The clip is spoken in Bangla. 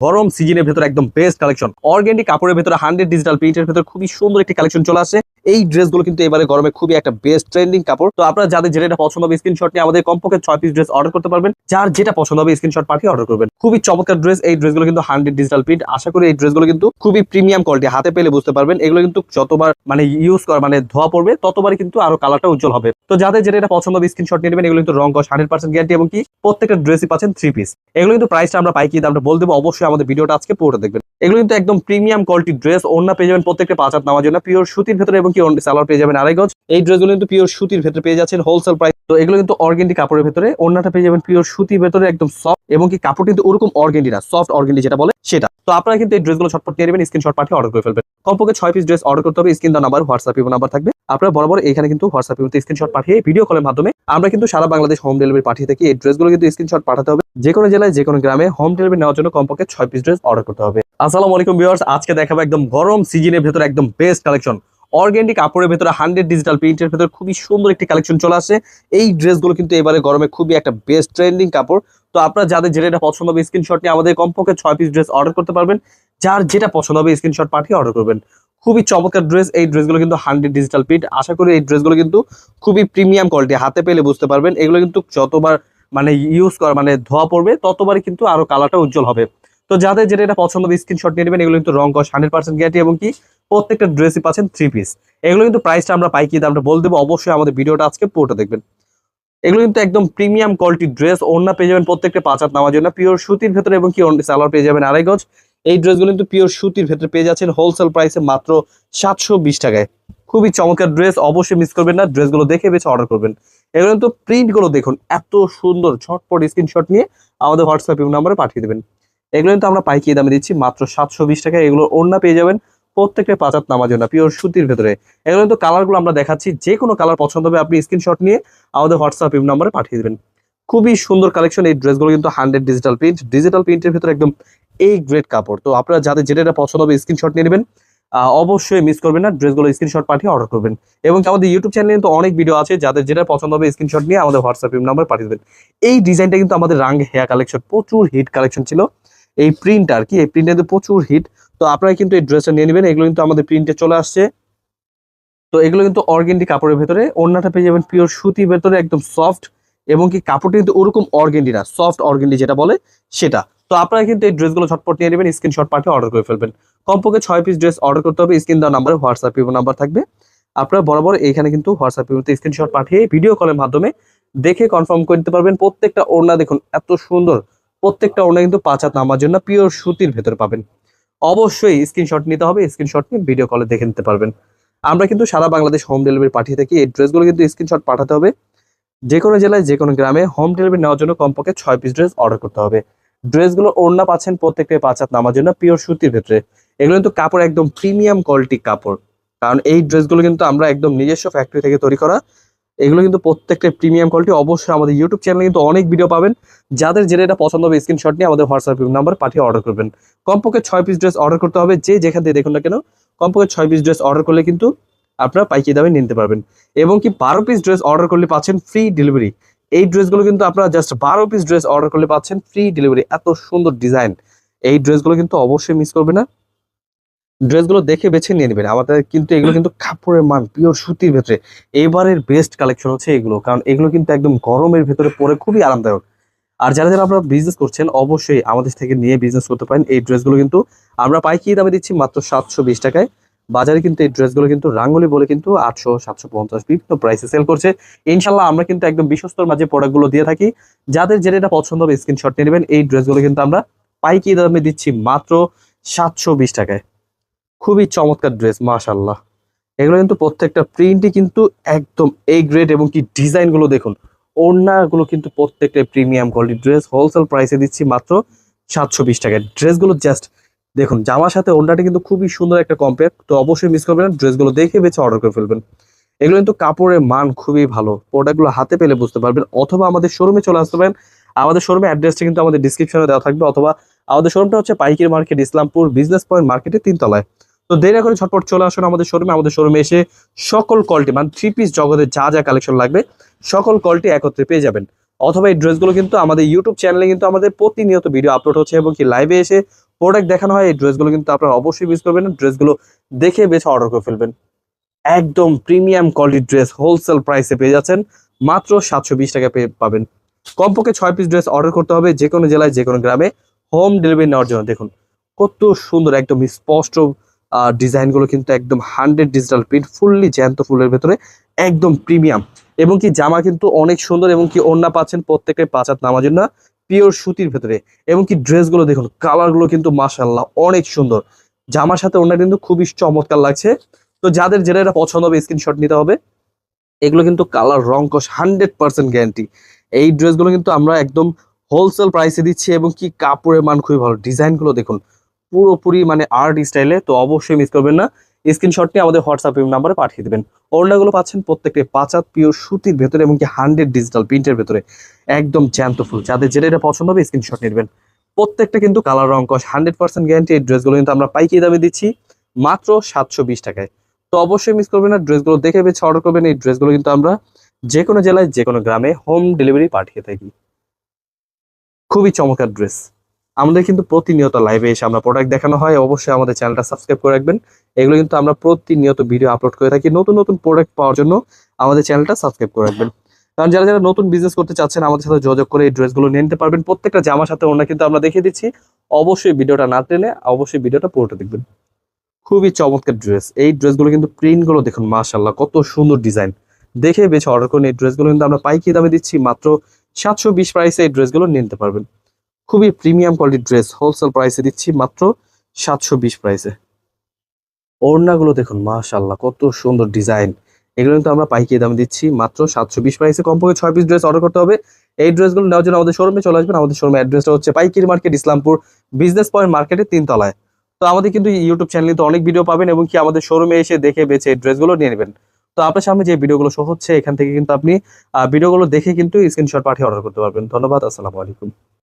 গরম সিজনের ভেতরে একদম বেস্ট কালেকশন অর্গানিক কাপড়ের ভেতরে 100 ডিজিটাল প্রিন্টের ভেতরে খুবই সুন্দর একটি কালেকশন চলে আসে। এই ড্রেসগুলো কিন্তু এবারে গরমে খুবই একটা বেস্ট ট্রেন্ডিং কাপড়। তো আপনারা যাদের যেটা পছন্দ হবে স্ক্রিনশট নিয়ে আমাদের কমপক্ষে 6 পিস ড্রেস অর্ডার করতে পারবেন। যার যেটা পছন্দ হবে স্ক্রিনশট পাঠিয়ে অর্ডার করবেন। খুবই চমৎকার ড্রেস। এই ড্রেসগুলো কিন্তু 100 ডিজিটাল প্রিন্ট। আশা করি এই ড্রেসগুলো কিন্তু খুবই প্রিমিয়াম কোয়ালিটি, হাতে পেলে বুঝতে পারবেন। এগুলো কিন্তু যতবার ইউজ করা ধোয়া পড়বে ততবারই কিন্তু আরো কালারটা উজ্জ্বল হবে। তো যাদের যেটা পছন্দ হবে স্ক্রিনশট নিয়ে নেবেন। এগুলো কিন্তু রং কস 100% গ্যারান্টি এবং কি প্রত্যেকটা ড্রেসই পাচ্ছেন 3 পিস। এগুলো কিন্তু প্রাইসটা আমরা পাইকি দামটা বল দেবো, অবশ্যই আমাদের ভিডিওটা আজকে পুরোটা দেখবেন। এগুলো কিন্তু একদম প্রিমিয়াম কোয়ালিটি ড্রেস। ওড়না পেয়ে যাবেন প্রত্যেকটা 5 হাত নামার জন্য পিওর সুতির ভেতরে এবং কি সালোয়ার পেয়ে যাবেন 2.5 গজ। এই ড্রেসগুলো কিন্তু পিওর সুতির ভেতরে পেয়ে যাচ্ছেন হোলসেল প্রাইস। তো এগুলো কিন্তু অর্গেন্ডি কাপড়ের ভেতরে, ওড়নাটা পেয়ে যাবেন পিওর সুতির ভেতরে একদম সফট এবং কি কাপড় কিন্তু ওরকম অর্গেন্ডি না, সফট অর্গেন্ডি যেটা বলে সেটা। তো আপনারা কিন্তু এই ড্রেসগুলো ছটপট নিয়ে নেবেন, স্ক্রিনশট পাঠিয়ে অর্ডার করে ফেলবেন। কমপক্ষে 6 পিস ড্রেস অর্ডার করতে হবে। Screen the number WhatsApp number থাকবে। আপনারা বরাবর এখানে কিন্তু হোয়াটসঅ্যাপ স্ক্রিনশট পাঠিয়ে ভিডিও কলের মাধ্যমে আমরা কিন্তু সারা বাংলাদেশ হোম ডেলিভারি পাঠিয়ে থাকি। এই ড্রেসগুলো কিন্তু স্ক্রিনশট পাঠাতে হবে। যে কোনো জেলায় যে কোনো গ্রামে হোম ডেলিভারি নেওয়ার জন্য কমপক্ষে 6 পিস ড্রেস অর্ডার করতে হবে। আসসালামু আলাইকুম ভিউয়ার্স, আজকে দেখাবো একদম গরম সিজনের ভেতরে একদম বেস্ট কালেকশন অর্গানিক কাপড়ের ভেতরে 100 ডিজিটাল প্রিন্টের ভেতরে খুবই সুন্দর একটি কালেকশন চলে আসে। এই ড্রেসগুলো কিন্তু এবারে গরমে খুবই একটা বেস্ট ট্রেন্ডিং কাপড়। তো আপনারা যাদের যেটা পছন্দ হবে স্ক্রিনশট নিয়ে আমাদের কমপক্ষে 6 পিস ড্রেস অর্ডার করতে পারবেন। যার যেটা পছন্দ হবে স্ক্রিনশট পাঠিয়ে অর্ডার করবেন। খুবই চমৎকার ড্রেস। এই ড্রেসগুলো কিন্তু 100 ডিজিটাল প্রিন্ট। আশা করি এই ড্রেসগুলো কিন্তু খুবই প্রিমিয়াম কোয়ালিটি, হাতে পেলে বুঝতে পারবেন। এগুলো কিন্তু যতবার ইউজ করা ধোয়া পড়বে ততবারই কিন্তু আরো কালারটা উজ্জ্বল হবে। তো যাদের যেটা পছন্দ হবে স্ক্রিনশট নিয়ে নেবেন। এগুলো কিন্তু রং কস 100% গ্যারান্টি এবং কি প্রত্যেকটা ড্রেসই পাচ্ছেন 3 পিস। এগুলো কিন্তু প্রাইসটা আমরা পাইকি দামটা বল দেবো, অবশ্যই আমাদের ভিডিওটা আজকে পুরোটা দেখবেন। এগুলো কিন্তু একদম প্রিমিয়াম কোয়ালিটি ড্রেস। ওড়না পেয়ে যাবেন প্রত্যেকটা 5 হাত নামার জন্য পিওর সুতির ভেতরে এবং কি সালোয়ার পেয়ে যাবেন 2.5 গজ। এই ড্রেসগুলো কিন্তু পিওর সুতির ভেতরে পেয়ে যাচ্ছেন হোলসেল প্রাইসে মাত্র 720 টাকায়। খুবই চমৎকার ড্রেস, অবশ্যই মিস করবেন না। ড্রেসগুলো দেখে বেছে অর্ডার করবেন। এগুলো কিন্তু প্রিন্টগুলো দেখুন এত সুন্দর। ঝটপট স্ক্রিনশট নিয়ে আমাদের হোয়াটসঅ্যাপ নাম্বারে পাঠিয়ে দেবেন। এগুলো কিন্তু আমরা পাইকি দামে দিচ্ছি মাত্র 720 টাকায়। এগুলো ওড়না পেয়ে যাবেন প্রত্যেকটা 5 হাত নামার জন্য পিওর সুতির ভেতরে। এগুলো কিন্তু কালারগুলো আমরা দেখাচ্ছি, যে কোনো কালার পছন্দ হবে আপনি স্ক্রিনশট নিয়ে আমাদের হোয়াটসঅ্যাপ নাম্বারে পাঠিয়ে দেবেন। খুবই সুন্দর কালেকশন। এই ড্রেসগুলো কিন্তু 100 ডিজিটাল প্রিন্ট। ডিজিটাল প্রিন্টের ভিতরে একদম এই গ্রেড কাপড়। তো আপনারা যাদের যেটা পছন্দ হবে স্ক্রিনশট নিয়ে নেবেন। অবশ্যই মিস করবেন না, ড্রেসগুলো স্ক্রিনশট পাঠিয়ে অর্ডার করবেন। এবং আমাদের ইউটিউব চ্যানেলে কিন্তু অনেক ভিডিও আছে, যাদের যেটা পছন্দ হবে স্ক্রিনশট নিয়ে আমাদের হোয়াটসঅ্যাপ নাম্বার পাঠিয়ে দেবেন। এই ডিজাইনটা কিন্তু আমাদের রাং হেয়ার কালেকশন প্রচুর হিট কালেকশন ছিল। এই প্রিন্ট আর কি, এই প্রিন্টে কিন্তু প্রচুর হিট। তো আপনারা কিন্তু এই ড্রেসটা নিয়ে নেবেন। এগুলো কিন্তু আমাদের প্রিন্টে চলে আসছে। তো এগুলো কিন্তু অর্গেন্ডি কাপড়ের ভেতরে, ওড়নাটা পেয়ে যাবেন পিওর সুতির ভেতরে একদম সফট এবং কি কাপড়টা কিন্তু ওরকম অর্গেন্ডি না, সফট অর্গেন্ডি যেটা বলে সেটা। তো আপনারা কিন্তু এই ড্রেসগুলো ঝটপট নিয়ে নেবেন, স্ক্রিনশট পাঠিয়ে অর্ডার করে ফেলবেন। কমপক্ষে 6 পিস ড্রেস অর্ডার করতে হবে। স্ক্রিন দেওয়া নাম্বারে হোয়াটসঅ্যাপ নাম্বার থাকবে। আপনারা বরাবর এখানে কিন্তু হোয়াটসঅ্যাপ স্ক্রিনশট পাঠিয়ে ভিডিও কলের মাধ্যমে দেখে কনফার্ম করতে পারবেন। প্রত্যেকটা ওড়না দেখুন এত সুন্দর। প্রত্যেকটা ওড়না কিন্তু 5 হাত নামার জন্য পিওর সুতির ভেতরে পাবেন। অবশ্যই স্ক্রিনশট নিতে হবে। স্ক্রিনশট নিয়ে ভিডিও কলে দেখে নিতে পারবেন। আমরা কিন্তু সারা বাংলাদেশ হোম ডেলিভারি পাঠিয়ে থাকি। এই ড্রেসগুলো কিন্তু স্ক্রিনশট পাঠাতে হবে। যে কোনো জেলায় যে কোনো গ্রামে হোম ডেলিভারি নেওয়ার জন্য কমপক্ষে 6 পিস ড্রেস অর্ডার করতে হবে। ড্রেসগুলো ওড়না পাচ্ছেন প্রত্যেকটা 5 হাত নামার জন্য পিওর সুতির ভেতরে। এগুলো কিন্তু কাপড় একদম প্রিমিয়াম কোয়ালিটি কাপড়। কারণ এই ড্রেসগুলো কিন্তু আমরা একদম নিজস্ব ফ্যাক্টরি থেকে তৈরি করা। এগুলো কিন্তু প্রত্যেকটা প্রিমিয়াম কোয়ালিটি। অবশ্যই আমাদের ইউটিউব চ্যানেলে কিন্তু অনেক ভিডিও পাবেন। যাদের যেটা পছন্দ হবে স্ক্রিনশট নিয়ে আমাদের হোয়াটসঅ্যাপ নাম্বার পাঠিয়ে অর্ডার করবেন। কমপক্ষে 6 পিস ড্রেস অর্ডার করতে হবে। যে যেখান থেকে দেখুন না কেন কমপক্ষে 6 পিস ড্রেস অর্ডার করলে কিন্তু আপনারা পাইকি দামে নিতে পারবেন। এবং কি 12 পিস ড্রেস অর্ডার করলে পাচ্ছেন ফ্রি ডেলিভারি। এই ড্রেসগুলো কিন্তু আপনারা জাস্ট 12 পিস ড্রেস অর্ডার করলে পাচ্ছেন ফ্রি ডেলিভারি। এত সুন্দর ডিজাইন। এই ড্রেসগুলো কিন্তু অবশ্যই মিস করবে না। ড্রেসগুলো দেখে বেছে নিয়ে নেবেন। আমাদের কিন্তু এগুলো কিন্তু কাপড়ের মান পিওর সুতির ভেতরে। এবারের বেস্ট কালেকশন হচ্ছে এগুলো, কারণ এগুলো কিন্তু একদম গরমের ভেতরে পরে খুবই আরামদায়ক। আর যারা যারা আপনারা বিজনেস করছেন অবশ্যই আমাদের থেকে নিয়ে বিজনেস করতে পারেন। এই ড্রেসগুলো কিন্তু আমরা পাইকি দামে দিচ্ছি মাত্র 720 টাকায়। বাজারে কিন্তু এই ড্রেসগুলো কিন্তু রাঙ্গুলি বলে কিন্তু 800, 750 বিভিন্ন প্রাইসে সেল করছে। ইনশাল্লাহ আমরা কিন্তু একদম বিশ্বস্তর মাঝে প্রোডাক্টগুলো দিয়ে থাকি। যাদের যেটা পছন্দ হবে স্ক্রিনশট নিয়ে নেবেন। এই ড্রেসগুলো কিন্তু আমরা পাইকি দামে দিচ্ছি মাত্র 720 টাকায়। খুবই চমৎকার ড্রেস মাশাআল্লাহ। এগুলো কিন্তু প্রত্যেকটা প্রিন্টই কিন্তু একদম এ গ্রেড এবং কি ডিজাইনগুলো দেখুন। ওড়নাগুলো কিন্তু প্রত্যেকটা প্রিমিয়াম কোয়ালিটি ড্রেস। হোলসেল প্রাইসে দিচ্ছি মাত্র 720 টাকায়। ড্রেসগুলো জাস্ট দেখুন, জামার সাথে ওড়নাটা কিন্তু খুবই সুন্দর একটা কম্পেয়ার। তো অবশ্যই মিস করবেন না, ড্রেসগুলো দেখে বেছে অর্ডার করে ফেলবেন। এগুলো কিন্তু কাপড়ের মান খুবই ভালো। প্রোডাক্টগুলো হাতে পেলে বুঝতে পারবেন, অথবা আমাদের শোরুমে চলে আসতে পারেন। আমাদের শোরুমে অ্যাড্রেসটা কিন্তু আমাদের ডিসক্রিপশনে দেওয়া থাকবে, অথবা আমাদের শোরুমটা হচ্ছে পাইকারি মার্কেট, ইসলামপুর বিজনেস পয়েন্ট মার্কেটের 3 তলায়। তো দেরি না করে ঝটপট চলে আসুন আমাদের শোরুমে। আমাদের শোরুমে এসে সকল কোয়ালিটি 3 পিস জগতের যা যা কালেকশন লাগবে সকল কোয়ালিটি একত্রে পেয়ে যাবেন। অথবা এই ড্রেসগুলো কিন্তু আমাদের ইউটিউব চ্যানেলে কিন্তু আমাদের প্রতিনিয়ত ভিডিও আপলোড হচ্ছে এবং কি লাইভে এসে প্রোডাক্ট দেখানো হয়, এই ড্রেসগুলো কিন্তু আপনারা অবশ্যই মিস করবেন না। ড্রেসগুলো দেখে বেছে অর্ডার করে ফেলবেন। একদম প্রিমিয়াম কোয়ালিটির ড্রেস হোলসেল প্রাইসে পেয়ে যাচ্ছেন, মাত্র 720 টাকা পেয়ে পাবেন। কমপক্ষে 6 পিস ড্রেস অর্ডার করতে হবে, যে কোনো জেলায় যে কোনো গ্রামে হোম ডেলিভারি নেওয়ার জন্য। দেখুন কত সুন্দর একদম স্পষ্ট ডিজাইনগুলো, কিন্তু একদম 100 ডিজিটাল প্রিন্ট, ফুললি জ্যান্ত ফুলের ভেতরে, একদম প্রিমিয়াম। এবং কি জামা কিন্তু অনেক সুন্দর, এবং কি ওড়না পাচ্ছেন প্রত্যেকটাই 5 হাত নামাজের না, পিওর সুতির ভেতরে। এবং কি ড্রেসগুলো দেখুন, কালারগুলো কিন্তু মাশাআল্লাহ অনেক সুন্দর, জামার সাথে ওড়না কিন্তু খুবই চমৎকার লাগছে। তো যাদের যেটা এটা পছন্দ হবে স্ক্রিনশট নিতে হবে। এগুলো কিন্তু কালার রং কস 100% গ্যারান্টি। এই ড্রেসগুলো কিন্তু আমরা একদম হোলসেল প্রাইসে দিচ্ছি, এবং কি কাপড়ের মান খুবই ভালো। ডিজাইনগুলো দেখুন পুরোপুরি মানে আর্ট স্টাইলে, তো অবশ্যই মিস করবেন না। স্ক্রিনশট নিয়ে আমাদের হোয়াটসঅ্যাপ নাম্বারে পাঠিয়ে দেবেন। ওড়নাগুলো পাচ্ছেন প্রত্যেকটি 5 হাত পিওর সুতির ভেতরে, এবং কি 100 ডিজিটাল প্রিন্টের ভেতরে, একদম জ্যান্ত ফুল। যাদের যেটা এটা পছন্দ হবে স্ক্রিনশট নেবেন। প্রত্যেকটা কিন্তু কালার রং কস 100% গ্যারান্টি। এই ড্রেসগুলো কিন্তু আমরা পাইকারি দামে দিচ্ছি মাত্র 720 টাকায়। তো অবশ্যই মিস করবেন না, ড্রেসগুলো দেখে বেছে অর্ডার করবেন। এই ড্রেসগুলো কিন্তু আমরা যে কোনো জেলায় যে কোনো গ্রামে হোম ডেলিভারি পাঠিয়ে থাকি। খুবই চমৎকার ড্রেস। আমাদের কিন্তু প্রতিনিয়ত লাইভে এসে আমরা প্রোডাক্ট দেখানো হয়, অবশ্যই আমাদের চ্যানেলটা সাবস্ক্রাইব করে রাখবেন। এগুলো কিন্তু আমরা প্রতিনিয়ত ভিডিও আপলোড করে থাকি। নতুন নতুন প্রোডাক্ট পাওয়ার জন্য আমাদের চ্যানেলটা সাবস্ক্রাইব করে রাখবেন। কারণ যারা যারা নতুন বিজনেস করতে চাচ্ছেন, আমাদের সাথে যোগাযোগ করে এই ড্রেসগুলো নিয়ে নিতে পারবেন। প্রত্যেকটা জামার সাথে ওড়না কিন্তু আমরা দেখিয়ে দিচ্ছি। অবশ্যই ভিডিওটা না টেনে অবশ্যই ভিডিওটা পুরোটা দেখবেন। খুবই চমৎকার ড্রেস। এই ড্রেসগুলো কিন্তু প্রিন্টগুলো দেখুন মাশাআল্লাহ কত সুন্দর ডিজাইন। দেখে বেছে অর্ডার করুন। এই ড্রেসগুলো কিন্তু আমরা পাইকারি দামে দিচ্ছি মাত্র 720 প্রাইসে। এই ড্রেসগুলো নিতে পারবেন। খুবই প্রিমিয়াম কোয়ালিটির ড্রেস হোলসেল প্রাইসে দিচ্ছি মাত্র 720 প্রাইসে। ওড়নাগুলো দেখুন মাশাআল্লাহ কত সুন্দর ডিজাইন। এগুলো কিন্তু আমরা পাইকারি দামে দিচ্ছি মাত্র 720 প্রাইসে। কমপক্ষে 6 পিস ড্রেস অর্ডার করতে হবে। এই ড্রেসগুলো নেওয়ার জন্য আমাদের শোরুমে চলে আসবেন। আমাদের শোরুমের অ্যাড্রেসটা হচ্ছে পাইকারি মার্কেট, ইসলামপুর বিজনেস পয়েন্ট মার্কেটের 3 তলায়। তো আমাদের কিন্তু ইউটিউব চ্যানেলে তো অনেক ভিডিও পাবেন, এবং কি আমাদের শোরুমে এসে দেখে বেছে এই ড্রেসগুলো নিয়ে নেবেন। তো আপনার সামনে যে ভিডিওগুলো শো হচ্ছে, এখান থেকে কিন্তু আপনি ভিডিওগুলো দেখে কিন্তু স্ক্রিনশট পাঠিয়ে অর্ডার করতে পারবেন। ধন্যবাদ। আসসালামু আলাইকুম।